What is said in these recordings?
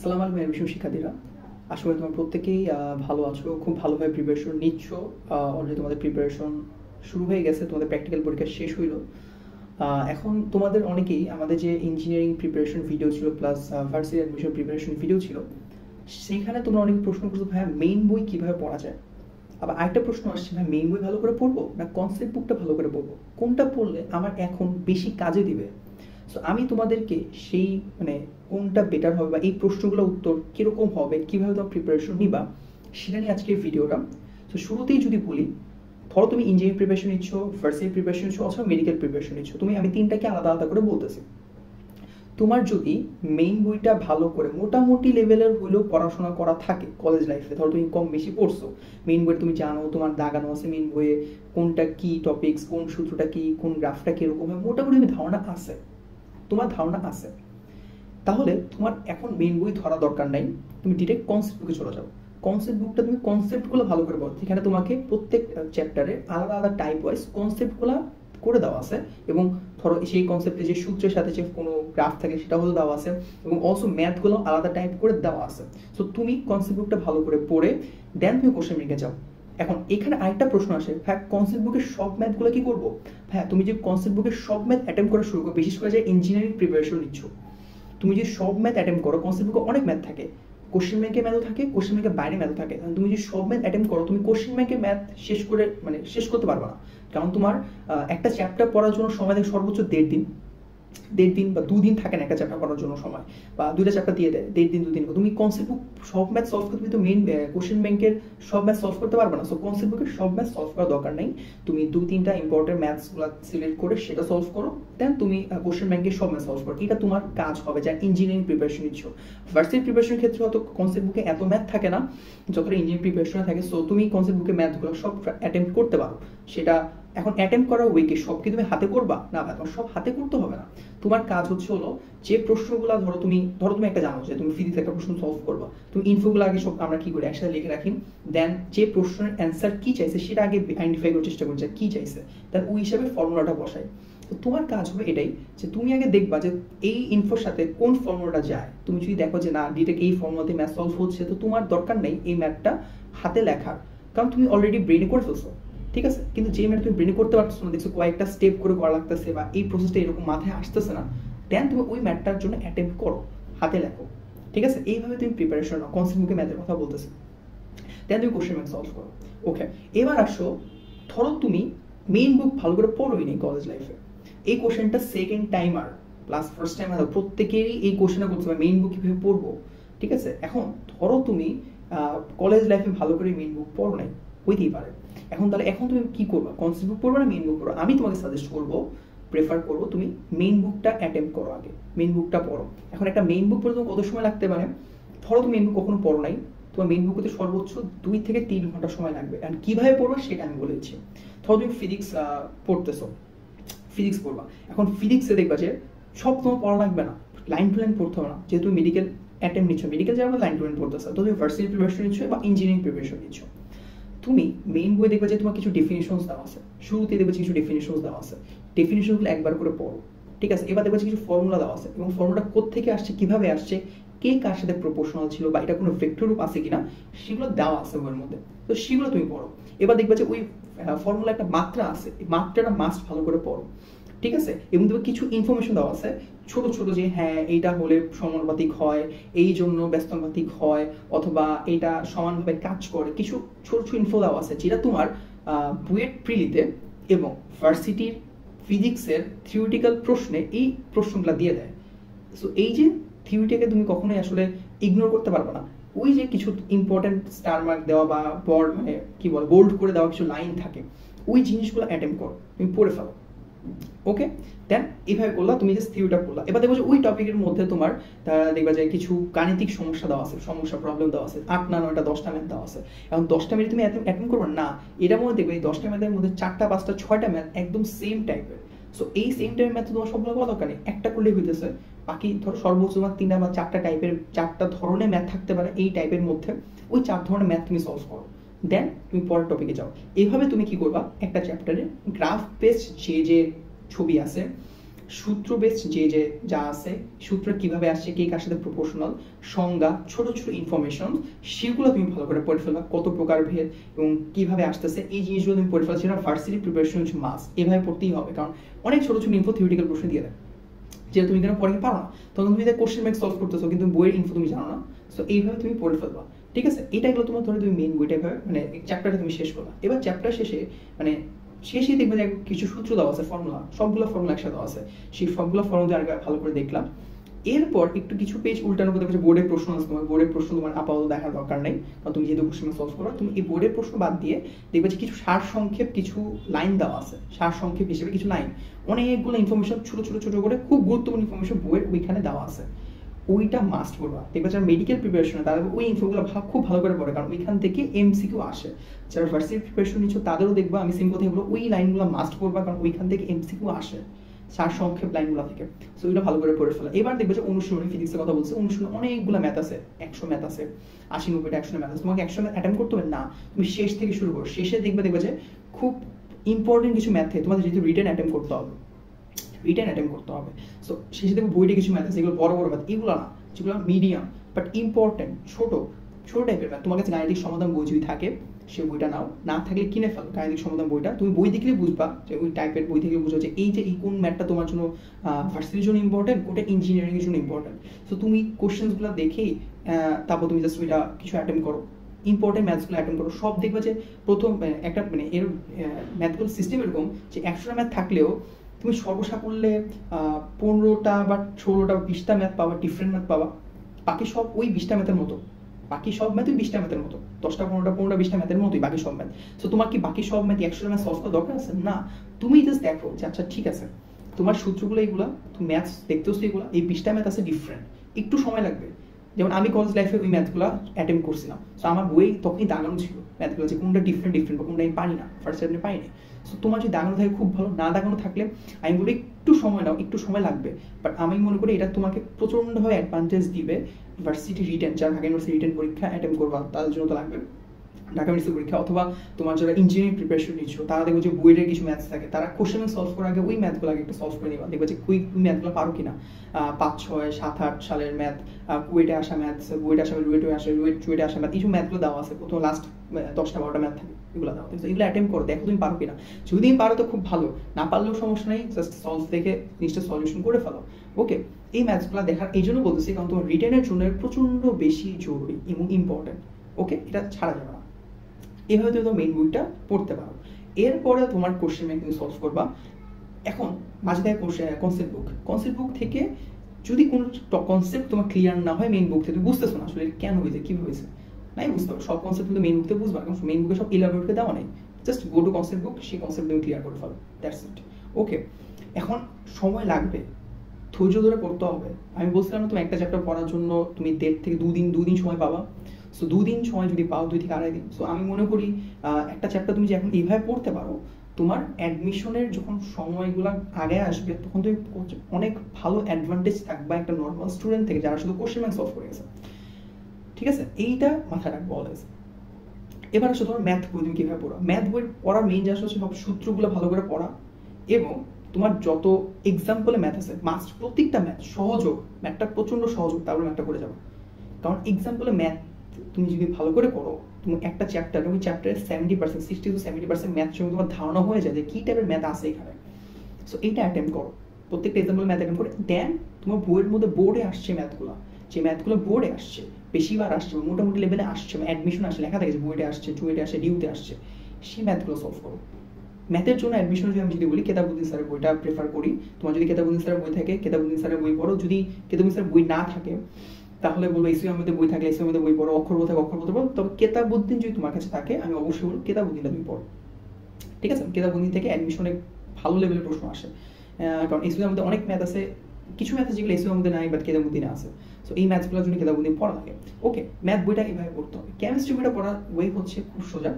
আসসালামু আলাইকুম এডুকেশন শিক্ষার্থীরা। আশা করি তোমরা প্রত্যেকেই ভালো আছো, খুব ভালোভাবে প্রিপারেশন নিচ্ছ। অলরেডি তোমাদের প্রিপারেশন শুরু হয়ে গেছে, তোমাদের প্র্যাকটিক্যাল পরীক্ষা শেষ হইল। এখন তোমাদের অনেকেই আমাদের যে ইঞ্জিনিয়ারিং প্রিপারেশন ভিডিও ছিল plus varsity admission preparation video ছিল, সেইখানে তোমরা অনেক প্রশ্ন করছো, ভাইয়া মেইন বই কীভাবে পড়া যায়। আবার আরেকটা প্রশ্ন আসছে, ভাই মেইন বই ভালো করে পড়বো না কনসেপ্ট বুকটা ভালো করে পড়বো, কোনটা পড়লে আমার এখন বেশি কাজে দিবে। সো আমি তোমাদেরকে সেই কোনটা বেটার হবে বা এই প্রশ্নগুলোর উত্তর কীরকম হবে, কীভাবে তোমার প্রিপারেশন নিবা, সেটা নিয়ে আজকের ভিডিওটা। তো শুরুতেই যদি বলি, ধরো তুমি ইঞ্জিনিয়ারিং প্রিপারেশন নিচ্ছ, ভার্সিটি প্রিপারেশন নিচ্ছ অথবা মেডিকেল প্রিপারেশন নিচ্ছ, আমি তিনটাকে আলাদা আলাদা করে বলতেছি। তোমার যদি মেইন বইটা ভালো করে মোটামুটি লেভেলের হলেও পড়াশোনা করা থাকে কলেজ লাইফে, ধরো তুমি কম বেশি পড়ছো, মেইন বইয়ে তুমি জানো, তোমার দাগানো আছে মেইন বইয়ে কোনটা কি টপিকস, কোন সূত্রটা কি, কোন গ্রাফটা কীরকম হয়, মোটামুটি ধারণা আছে, তোমার ধারণা আছে, তাহলে তোমার এখন মেইন বই ধরা দরকার নাই, তুমি ডিরেক্ট কনসেপ্ট বুকে চলে যাও। কনসেপ্ট বুকটা তুমি কনসেপ্টগুলো ভালো করে পড়ো, এখানে তোমাকে প্রত্যেক চ্যাপ্টারে আলাদা আলাদা টাইপ ওয়াইজ কনসেপ্টগুলো করে দেওয়া আছে, এবং ধরো সেই কনসেপ্টে যে সূত্রের সাথে যে কোনো গ্রাফ থাকে সেটা হলেও দেওয়া আছে, এবং অলসো ম্যাথগুলো আলাদা টাইপ করে দেওয়া আছে। সো তুমি কনসেপ্ট বুকটা ভালো করে পড়ে দেন তুমি কোশ্চেন ব্যাংকে যাও। এখন এখানে আরেকটা প্রশ্ন আসে, ভাই কনসেপ্ট বুকের সব ম্যাথগুলো কি করবো। হ্যাঁ, তুমি যে কনসেপ্ট বুকের সব ম্যাথ অ্যাটেম্প করা শুরু করো, বিশেষ করে যে ইঞ্জিনিয়ারিং প্রিপারেশন নিচ্ছ, তুমি যে সব ম্যাথ অ্যাটেম্প করো, কনসেপ্ট বুকে অনেক ম্যাথ থাকে, কোশ্চেন ব্যাংকের ম্যাথও থাকে, কোশ্চেন ব্যাংকের বাইরে ম্যাথও থাকে, তুমি যদি সব ম্যাথ অ্যাটেম্প করো, তুমি কোশ্চেন ব্যাংকের ম্যাথ শেষ করতে পারবে না। কারণ তোমার একটা চ্যাপ্টার পড়ার জন্য সময় থাকে সর্বোচ্চ দেড় দিন বা দুদিন থাকে না একটা চ্যাপ্টার পড়ার জন্য সময়, বা দুইটা চ্যাপ্টার দিয়ে দেয় দেড় দিন দুদিন। তুমি কনসেপ্ট বুক সব ম্যাথ সলভ করতে, তুমি তো মেইন কোশ্চেন ব্যাংকের সব ম্যাথ সলভ করতে পারবে না। সো কনসেপ্ট বুকের সব ম্যাথ সলভ করার দরকার নেই, তুমি দু তিনটা ইম্পর্টেন্ট ম্যাথসগুলো সিলেক্ট করে সেটা সলভ করো, দেন তুমি কোশ্চেন ব্যাংকের সব ম্যাথ সলভ করো, এটা তোমার কাজ হবে যা ইঞ্জিনিয়ারিং প্রিপারেশন নিচ্ছ। ভার্সিটি প্রিপারেশনের ক্ষেত্রে হয়তো কনসেপ্ট বুকে এত ম্যাথ থাকে না যতটা ইঞ্জিনিয়ারিং প্রিপারেশনে থাকে। সো তুমি কনসেপ্ট বুকে ম্যাথগুলো সব অ্যাটেম্প করতে পারো। সেটা এখন অ্যাটেম্প করার ওয়েকে সব কি তুমি হাতে করবা না, তোমার সব হাতে করতে হবে না। তোমার কাজ হলো যে প্রশ্নগুলো ধরো তুমি একটা জানো যে তুমি ফিজিক্স একটা প্রশ্ন সলভ করবা, তুমি ইনফোগুলো আগে সব আমরা কি করি একসাথে লিখে রাখি, দেন যে প্রশ্নের অ্যান্সার কি চাইছে সেটা আগে আইডেন্টিফাই করার চেষ্টা করি যে কি চাইছে, দেন ওই হিসাবে ফর্মুলাটা বসাই। তো তোমার কাজ হবে এটাই যে তুমি আগে দেখবা যে এই ইনফোর সাথে কোন ফর্মুলাটা যায়। তুমি যদি দেখো যে না ডিটেক এই ফর্মুলাতে ম্যাথ সলভ হচ্ছে, তো তোমার দরকার নেই এই ম্যাথটা হাতে লেখার, কারণ তুমি অলরেডি ব্রেনে করে ফেলছো, ঠিক আছে। কিন্তু যে ম্যাথ তুমি ব্রেনে করতে পারছো না, দেখছো কয়েকটা স্টেপ করে করা লাগতেছে বা এই প্রসেসটা এরকম মাথায় আসতেছে না, দেন তুমি ওই ম্যাথটার জন্য অ্যাটেম্প করো, হাতে লেখো, ঠিক আছে। এইভাবে তুমি প্রিপারেশন নাও, কনসেপ্ট বুকে ম্যাথের কথা বলতেছি, দেন তুমি কোশ্চেন ব্যাংক সলভ করো। ওকে, এবার আসো, ধরো তুমি মেইন বুক ভালো করে পড়োই নি কলেজ লাইফে, এই কোশ্চেনটা second timer plus first timer প্রত্যেকেরই এই কোশ্চেনটা করতে হবে, মেইন বুক কিভাবে পড়বো, ঠিক আছে। এখন ধরো তুমি কলেজ লাইফে ভালো করে মেইন বুক পড়ো নাই, হইতেই পারে। এখন তুমি কি করবা, কনসেপ্ট বুক পড়বে না মেইন বুক পড়ো। আমি তোমাকে সাজেস্ট করবো, প্রেফার করবো তুমি মেইন বুকটা অ্যাটেম্প করো, আগে মেইন বুকটা পড়ো। এখন একটা মেইন বুক পড়তে কত সময় লাগতে পারে, ধরো তুমি মেইন বুক কখনো পড়ো নাই, তোমার মেইন বুক হতে সর্বোচ্চ 2 থেকে 3 ঘন্টা সময় লাগবে। আর কিভাবে পড়বে সেটা আমি বলে দিচ্ছি। ধরো তুমি ফিজিক্স পড়তেছো, ফিজিক্স পড়বা, এখন ফিজিক্সে দেখবা যে সব তোমার পড়া লাগবে না, লাইন টু লাইন পড়তে হবে না, যেহেতু মেডিকেল অ্যাটেম্প নিচ্ছ, মেডিকেল যারা লাইন টু লাইন পড়তেছো, তো তুমি ভার্সিটি প্রিপারেশন নিচ্ছ বা ইঞ্জিনিয়ারিং প্রিপারেশন নিচ্ছ, তুমি মেইন বই দেখবে যে তোমার কিছু ডেফিনিশনস দেওয়া আছে, শুরুতে দেখবে কিছু ডেফিনিশনস দেওয়া আছে, ডেফিনিশনগুলো একবার করে পড়ো, ঠিক আছে। এবার দেখবে কিছু ফর্মুলা দেওয়া আছে, এবং ফর্মুলাটা কোত্থেকে আসছে, কিভাবে আসছে, কে কার সাথে প্রপোর্শনাল ছিল, বা এটা কোনো ভেক্টর রূপ আছে কিনা, সেগুলো দেওয়া আছে বইয়ের মধ্যে, তো সেগুলো তুমি পড়ো। এবার দেখবে যে ওই ফর্মুলা একটা মাত্রা আছে, এই মাত্রাটা মাস্ট ভালো করে পড়ো, ঠিক আছে। এবং দেখবে কিছু ইনফরমেশন দেওয়া আছে ছোট ছোট, যে হ্যাঁ এইটা হলে সমানুপাতিক হয়, এই জন্য ব্যস্তানুপাতিক হয়, অথবা এটা সমানভাবে কাজ করে, কিছু ছোট ছোট ইনফো দেওয়া আছে, যেটা তোমার বুয়েট প্রিলিতে এবং ভার্সিটির ফিজিক্সের থিওরিটিক্যাল প্রশ্নে এই প্রশ্নগুলো দিয়ে দেয়। সো এই যে থিওরিটাকে তুমি কখনোই আসলে ইগনোর করতে পারবে না। ওই যে কিছু ইম্পর্টেন্ট স্টার মার্ক দেওয়া বা বোল্ড করে দেওয়া কিছু লাইন থাকে, ওই জিনিসগুলো অ্যাটেম্প করো, তুমি পড়ে ফেলো। ওকে, দেন এইভাবে করলা, তুমি যে থিওরিটা পড়লা। এবার দেখবো যে ওই টপিকের মধ্যে তোমার দেখবা যে কিছু গাণিতিক সমস্যা দেওয়া আছে, প্রবলেম দেওয়া আছে, 8 না 9টা 10টা ম্যাথ দেওয়া আছে। এখন 10টা ম্যাথ তুমি অ্যাটেম্প করবে না, এটার মধ্যে দেখবে এই 10টা ম্যাথের মধ্যে 4টা 5টা 6টা ম্যাথ একদম সেম টাইপের। সো এই সেম টাইপের ম্যাথ তোমার সবগুলো করা দরকার নেই, একটা করলেই হইতেছে। বাকি ধরো সর্বোচ্চ তোমার 3টা বা 4টা টাইপের 4টা ধরনের ম্যাথ থাকতে পারে, এই টাইপের মধ্যে ওই 4 ধরনের ম্যাথ তুমি সলভ করো, দেন তুমি পরের টপিকে যাও। এইভাবে তুমি কি করবা, একটা চ্যাপ্টারে গ্রাফ বেসড যে ছবি আছে সূত্র বেসড যে যা আছে, সূত্র কিভাবে আসছে, কে কার সাথে প্রপোর্শনাল, সংজ্ঞা, ছোট ছোট ইনফরমেশন, সেগুলো তুমি ভালো করে পড়ে ফেলবা, কত প্রকার ভেদ এবং কিভাবে আসতেছে, এই জিনিসগুলো তুমি পড়ে ফেলা। সেটা ভার্সিটি প্রিপারেশন হচ্ছে মাস্ট, এভাবে পড়তেই হবে, কারণ অনেক ছোট ছোট ইনফো থিওরিটিক্যাল প্রশ্ন দিয়ে দেয়, যেটা তুমি কেন পড়ে পারো না, তখন তুমি কোশ্চেন ব্যাংক সলভ করতেছো কিন্তু বইয়ের ইনফো তুমি জানো না। সো এইভাবে তুমি পড়ে ফেলবা, ঠিক আছে? এটা গেলো তোমার, ধরো তুমি মেইন বইটা মানে চ্যাপ্টারটা তুমি শেষ করলা। এবার চ্যাপ্টার শেষে মানে শেষেই দেখবে যে কিছু সূত্র দেওয়া আছে, ফর্মুলা, সবগুলো ফর্মুলা একসাথে দেওয়া আছে, সেই সবগুলো ফর্মুলা আগে ভালো করে দেখলাম। এরপর একটু কিছু পেজ উল্টানোর পর দেখবে বোর্ডের প্রশ্ন আছে, তোমার বোর্ডের প্রশ্ন তোমার আপাতত দেখার দরকার নেই, কারণ তুমি যেহেতু কোশ্চেন সলভ করো, তুমি এই বোর্ডের প্রশ্ন বাদ দিয়ে দেখবে যে কিছু সার সংক্ষেপ কিছু লাইন দেওয়া আছে, সার সংক্ষেপ হিসেবে কিছু লাইন, অনেকগুলো ইনফরমেশন ছোট ছোট ছোট করে খুব গুরুত্বপূর্ণ ইনফরমেশন বইয়ের ওইখানে দেওয়া আছে, ওইটা মাস্ট পড়বা। দেখবে যারা মেডিকেল প্রিপারেশন তারা ওই ইনফোগুলো খুব ভালো করে পড়ে, কারণ ওইখান থেকে এমসিকিউ আসে। যারা ভার্সিটি প্রিপারেশন নিচ্ছ তাদেরও দেখবা, আমি সিম্পল থেকে বলবো ওই লাইনগুলো মাস্ট পড়বা, কারণ ওইখান থেকে এমসিকিউ আসে সার সংক্ষেপ লাইনগুলো থেকে। সো ওইটা ভালো করে পড়ে ফেলা। এবার দেখবে যে অনুশীলনী, ফিজিক্সের কথা বলছে, অনুশীলনে অনেকগুলো ম্যাথ আছে, 100 ম্যাথ আছে, 80-90টা 100 ম্যাথ আছে। তোমাকে 100 ম্যাথ অ্যাটেম্প করতে হবে না, তুমি শেষ থেকে শুরু করো, শেষে দেখবে যে খুব ইম্পর্টেন্ট কিছু ম্যাথ থেকে তোমাদের যেহেতু রিটেন অ্যাটেম্প করতে হবে, রিটেন অ্যাটেম্প করতে হবে। সো শেষে দেখবে বইটা কিছু ম্যাথ আছে, এগুলো বড় বড় ম্যাথ, এগুলো না, যেগুলো মিডিয়াম বাট ইম্পর্টেন্ট, ছোট ছোট টাইপের ম্যাথ। তোমার কাছে গাণিতিক সমাধান বই যদি থাকে সে বইটা নাও, না থাকলে কিনে ফেলো গাণিতিক সমাধান বইটা। তুমি বই দেখলে বুঝবা যে ওই টাইপের বই থেকে বুঝবা যে এই যে এই কোন ম্যাথটা তোমার জন্য ভার্সিটির জন্য ইম্পর্টেন্ট, কোনটা ইঞ্জিনিয়ারিং এর জন্য ইম্পর্টেন্ট। সো তুমি কোশ্চেনগুলো দেখেই তারপর তুমি জাস্ট ওইটা কিছু অ্যাটেম্প করো, ইম্পর্টেন্ট ম্যাথসগুলো অ্যাটেম্প করো। সব দেখবা যে প্রথম একটা মানে এর ম্যাথগুলো সিস্টেম এরকম যে 100টা ম্যাথ থাকলেও তুমি সর্বসাকুল্যে 15টা বা 16টা 20টা ম্যাথ পাবা, ডিফারেন্ট ম্যাথ পাবা। বাকি সব ওই 20টা ম্যাথের মতো, বাকি সব ম্যাথই 20টা ম্যাথের মতো, 10টা 15টা 20টা ম্যাথের মতোই বাকি সব ম্যাথ। সো তোমার কি বাকি সব ম্যাথ 100টা ম্যাথ সলভ করার দরকার আছে? না, তুমি জাস্ট দেখো যে আচ্ছা ঠিক আছে তোমার সূত্রগুলো এইগুলা, তুমি ম্যাথস দেখতেছো এগুলা, এই 20টা ম্যাথ আছে ডিফারেন্ট, একটু সময় লাগবে। যেমন আমি কলেজ লাইফে ওই ম্যাথগুলো অ্যাটেম্প করছিলাম, সো আমার বই তখনই দাগানো ছিল ম্যাথগুলো যে কোনটা ডিফারেন্ট বা কোনটা আমি পারি না, ফার্স্ট টাইমে পাইনি। সো তোমার যদি দাগানো থাকে খুব ভালো, না দাগানো থাকলে আমি বলি একটু সময় নাও, একটু সময় লাগবে, বাট আমি মনে করি এটা তোমাকে প্রচন্ডভাবে অ্যাডভান্টেজ দিবে। ভার্সিটি রিটেন, যারা ঢাকা ইউনিভার্সিটি রিটেন পরীক্ষা অ্যাটেম্প করবা তাদের জন্য তো লাগবে ঢাকা ইউনিভার্সিটি পরীক্ষা, অথবা তোমার যারা ইঞ্জিনিয়ারিং প্রিপারেশন নিচ্ছ তারা দেখবে যে বইয়ের কিছু ম্যাথস থাকে, তারা কোশ্চেন সলভ করার আগে ওই ম্যাথগুলো আগে একটু সলভ করে নিবা, দেখবে যে কুইক ম্যাথগুলো পারো কিনা। 5, 6, 7, 8 সালের ম্যাথ, কুয়েটে আসা ম্যাথ, বুয়েটে আসা, চুয়েটে আসা ম্যাথ, এই ম্যাথগুলো দেওয়া আছে, প্রথম লাস্ট 10টা 12টা ম্যাথ থাকে, এগুলো দেওয়া। এগুলো অ্যাটেম্প করো, দেখো তুমি পারো কিনা। যদি তুমি পারো তো খুব ভালো, না পারলেও সমস্যা নেই, জাস্ট সলভ দেখে জিনিসটা সলিউশন করে ফেলো। ওকে, এই ম্যাথসগুলো দেখার এই জন্য বলতেছি কারণ তোমার রিটেনের জন্য প্রচন্ড বেশি জরুরি এবং ইম্পর্টেন্ট। ওকে, এটা ছাড়া যাবে না। এভাবে তুমি তো মেইন বইটা পড়তে পারো, এরপরে তোমার কোশ্চেন ব্যাংক তুমি সলভ করবা। এখন মাঝে থাকে কনসেপ্ট বুক থেকে যদি কোনো কনসেপ্ট তোমার ক্লিয়ার না হয় মেইন বুক থেকে, তুমি বুঝতেছো না আসলে কেন হয়েছে, কীভাবে হয়েছে, নাই বুঝতে পারো সব কনসেপ্ট কিন্তু মেইন বুক থেকে বুঝবা, কারণ মেইন বুকে সব ইলাবোরেট করে দেওয়া নেই, জাস্ট গো টু কনসেপ্ট বুক, সেই কনসেপ্ট তুমি ক্লিয়ার করে ফেলো, দ্যাটস ইট। ওকে, এখন সময় লাগবে, ধৈর্য ধরে পড়তে হবে। আমি বলছিলাম না তুমি একটা চ্যাপ্টার পড়ার জন্য তুমি 1.5 থেকে 2 দিন সময় পাবা। সো 2 দিন সময় যদি পাও, 2 থেকে 2.5 দিন, সো আমি মনে করি একটা চ্যাপ্টার তুমি যে এখন এইভাবে পড়তে পারো, তোমার অ্যাডমিশনের যখন সময়গুলো আগে আসবে তখন তুমি অনেক ভালো অ্যাডভান্টেজ থাকবে একটা নর্মাল স্টুডেন্ট থেকে যারা শুধু কোশ্চেন ব্যাংক সলভ করে গেছে। ঠিক আছে, এইটা মাথায় রাখবো অলওয়েজ। এবার আসলে তোমার ম্যাথ বই তুমি কীভাবে পড়া, ম্যাথ বই পড়ার মেইন যে আসলে সব সূত্রগুলো ভালো করে পড়া, এবং তোমার যত এক্সাম্পলে ম্যাথ আছে মাস্ট প্রত্যেকটা ম্যাথ সহজ হোক, ম্যাথটা প্রচন্ড সহজ হোক, তারপরে ম্যাথটা করে যাবো। কারণ এক্সাম্পলে ম্যাথ তুমি যদি ভালো করে করো, তুমি একটা চ্যাপ্টার, ওই চ্যাপ্টারের 70%, 60 to 70% ম্যাথ সঙ্গে তোমার ধারণা হয়ে যায় যে কী টাইপের ম্যাথ আছে এখানে। সো এইটা অ্যাটেম্প করো, প্রত্যেকটা এক্সাম্পল ম্যাথ অ্যাটেম্প করে দেন তোমার বইয়ের মধ্যে বোর্ডে আসছে ম্যাথগুলো, যে ম্যাথগুলো বোর্ডে আসছে, বেশিবার আসছে, মোটামুটি লেভেলে আসছে, অ্যাডমিশন আসছে, লেখা থাকে যে বইতে আসছে, চুয়েটে আসছে, ডিউতে আসছে, সেই ম্যাথগুলো সলভ করো। ম্যাথের জন্য অ্যাডমিশন আমি যদি বলি কেতাবুদ্দিন স্যারের বইটা প্রেফার করি। তোমার যদি কেতাবুদ্দিন স্যারের বই থাকে কেতাবুদ্দিন স্যারের বই পড়ো, যদি কেতাবুদ্দিন স্যারের বই না থাকে তাহলে বলবো এসিউ আহমেদের বই থাকলে এসিউ আহমেদের বই পড়ো, অক্ষর থাকে অক্ষর পড়ো। তবে কেতাবুদ্দিন যদি তোমার কাছে থাকে আমি অবশ্যই বলবো কেতাবুদ্দিনটা তুমি পড়ো, ঠিক আছে? কেতাবুদ্দিন থেকে অ্যাডমিশনে ভালো লেভেলের প্রশ্ন আসে, কারণ এসিউ আহমেদের অনেক ম্যাথ আছে, কিছু ম্যাথ আছে যেগুলো এসিউ আহমেদের নাই বাট কেতাবুদ্দিনে আছে। সো এই ম্যাথসগুলোর জন্য কেতাবুদ্দিন পড়া লাগে। ওকে, ম্যাথ বইটা এভাবে পড়তে হবে। কেমিস্ট্রি বইটা পড়ার ওয়ে হচ্ছে খুব সোজা।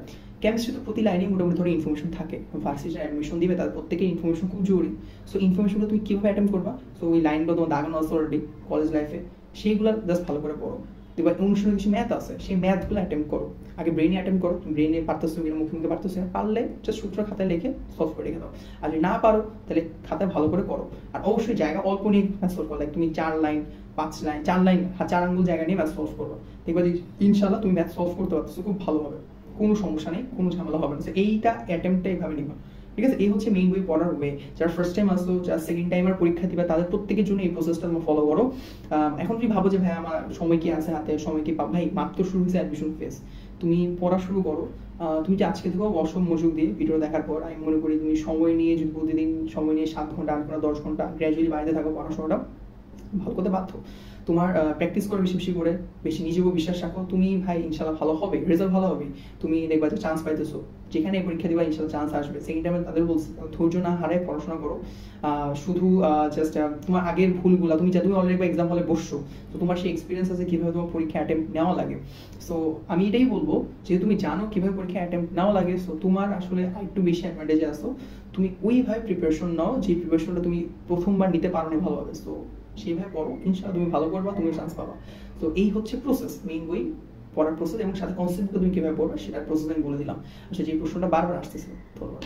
কেমিস্ট্রিতে প্রতি লাইনে মোটামুটি ধরে ইনফরমেশন থাকে, ভার্সিটিতে অ্যাডমিশন দিবে তাদের প্রত্যেকের ইনফরমেশন খুব জরুরি। সো ইনফরমেশনগুলো তুমি কীভাবে অ্যাটেম্প করবা, সো ওই লাইনগুলো তোমার দাগানো আছে অলরেডি কলেজ লাইফে, সেইগুলো জাস্ট ভালো করে পড়ো। দেখবা অনুশীলনে কিছু ম্যাথ আছে, সেই ম্যাথগুলো অ্যাটেম্প করো, আগে ব্রেনে অ্যাটেম্প করো, তুমি ব্রেনে পারতেছো কিনা মুখে মুখে পারতেছো না, পারলে জাস্ট সূত্র খাতায় লিখে সলভ করে রেখে দাও। আর যদি না পারো তাহলে খাতায় ভালো করে করো। আর অবশ্যই জায়গা অল্প নিয়ে ম্যাথ সলভ করো, লাইক তুমি 4 লাইন 5 লাইন 4 লাইন 4 আঙ্গুল জায়গা নিয়ে ম্যাথ সলভ করো, দেখবা যে ইনশাআল্লাহ তুমি ম্যাথ সলভ করতে পারতেছো খুব ভালোভাবে, কোনো সমস্যা নেই, কোনো ঝামেলা হবে না। এইটা অ্যাটেম্পটা এইভাবে নিবা, ঠিক আছে? এই হচ্ছে মেইন বই পড়ার ওয়ে। যারা ফার্স্ট টাইম আসো, যারা সেকেন্ড টাইমের পরীক্ষা দিবা, তাদের প্রত্যেকের জন্য এই প্রসেসটা তোমরা ফলো করো। এখন তুমি ভাবো যে ভাই আমার সময় কি আছে হাতে, সময় কি পাবো, ভাই মাত্র শুরু হয়েছে অ্যাডমিশন ফেজ, তুমি পড়া শুরু করো। তুমি যে আজকে থেকেও বসো মনোযোগ দিয়ে ভিডিও দেখার পর, আমি মনে করি তুমি সময় নিয়ে যদি প্রতিদিন সময় নিয়ে 7 ঘন্টা 8 ঘন্টা 10 ঘন্টা গ্র্যাজুয়ালি বাড়িতে থাকো, পড়াশোনাটা ভালো করতে বাধ্য। তোমার প্র্যাকটিস করো বেশি বেশি করে, বেশি নিজেও বিশ্বাস রাখো, তুমি ভাই ইনশাল্লাহ ভালো হবে, রেজাল্ট ভালো হবে, তুমি দেখবা যে চান্স পাইতেছো, যেখানে পরীক্ষা দিবা ইনশাল্লাহ চান্স আসবে। সেকেন্ড টাইমে তাদের বলছি ধৈর্য না হারায় পড়াশোনা করো। শুধু জাস্ট তোমার আগের ভুলগুলা, তুমি তুমি অলরেডি এক্সাম হলে বসছো, তো তোমার সেই এক্সপিরিয়েন্স আছে কিভাবে তোমার পরীক্ষা অ্যাটেম্প নেওয়া লাগে। সো আমি এটাই বলবো যে তুমি জানো কিভাবে পরীক্ষা অ্যাটেম্প নেওয়া লাগে, সো তোমার আসলে একটু বেশি অ্যাডভান্টেজে আসো, তুমি ওইভাবে প্রিপারেশন নাও যে প্রিপারেশনটা তুমি প্রথমবার নিতে পারো না ভালোভাবে। সো সেইভাবে পড়ো, ইনশাআল্লাহ তুমি ভালো করবা, তুমি চান্স পাবা। তো এই হচ্ছে প্রসেস, মেইন বই পড়ার প্রসেস, এবং সাথে কনসেপ্টটা তুমি কিভাবে পড়বে সেটার প্রসেস আমি বলে দিলাম। আচ্ছা, যে প্রশ্নটা বারবার আসতেছে, ধন্যবাদ।